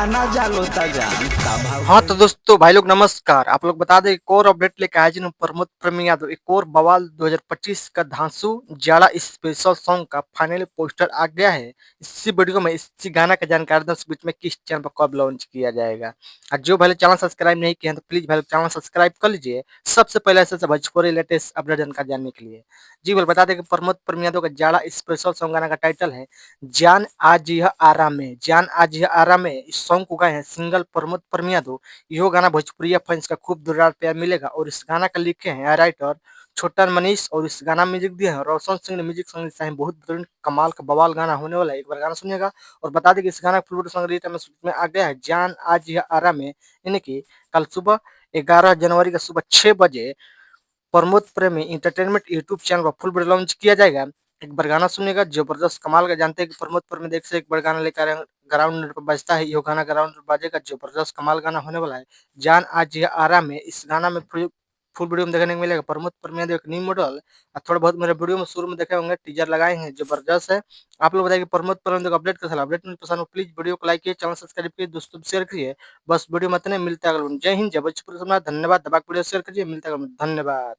गाना जालो ता जानता हाँ भाव। तो दोस्तों भाई लोग नमस्कार। आप लोग बता दें एक और अपडेट लेके आए जिन प्रमोद प्रेमी यादव एक और बवाल 2025 का धांसू जाड़ा स्पेशल सॉन्ग का फाइनली पोस्टर आ गया है। इसी वीडियो में इसी गाना का जानकारी दस बीच में किस चैनल पर कब लॉन्च किया जाएगा। और जो भाई चैनल सब्सक्राइब नहीं किए हैं तो प्लीज भाई चैनल सब्सक्राइब कर लीजिए सबसे पहले ऐसे भोजपुरी लेटेस्ट अपडेट जानकारी जानने के लिए। जी भाई बता दें कि प्रमोद प्रेमी यादव का जाड़ा स्पेशल सॉन्ग गाना का टाइटल है जान आज यह आराम है। जान आज यह आराम है इस सॉन्ग को गाए हैं सिंगल प्रमोद प्रेमी यादव। यो गाना भोजपुरी फैंस का खूब जोरदार प्यार मिलेगा और इस गाना का लिखे हैं राइटर छोटन मनीष और इस गाना म्यूजिक दिए हैं रोशन सिंह ने। म्यूजिक संगीत है बहुत बेहतरीन कमाल का बवाल गाना होने वाला है, एक बार गाना सुनिएगा। और बता दें कि इस गाना का फुल सॉन्ग में आ गया है जान आज यह आराम है, यानी कि कल सुबह 11 जनवरी का सुबह 6 बजे प्रमोद प्रेमी इंटरटेनमेंट यूट्यूब चैनल पर फुल वीडियो लॉन्च किया जाएगा। एक बार गाना सुनिएगा जबरदस्त कमाल का। जानते हैं कि प्रमोद प्रेमी देख से एक बार गाना लेकर ग्राउंड पर बजता है, ये गाना ग्राउंड पर बजेगा जबरदस्त कमाल गाना होने वाला है। जान आज ये आराम है इस गाना में फुल वीडियो में देखने को मिलेगा प्रमोद प्रेमी एक न्यू मॉडल। थोड़ा बहुत मेरे वीडियो में शुरू में देखे होंगे टीजर लगाए हैं जबरदस्त है। आप लोग बताइए कि प्रमोद प्रेमी को अपडेट कैसा अपडेट में पसंद हो प्लीज वीडियो को लाइक कीजिए चैनल सब्सक्राइब कीजिए दोस्तों शेयर करिए। बस वीडियो में इतने मिलते हैं अगले जय हिंद जय भोजपुरी समाज। धन्यवाद दबा वीडियो शेयर करिए मिलता है धन्यवाद।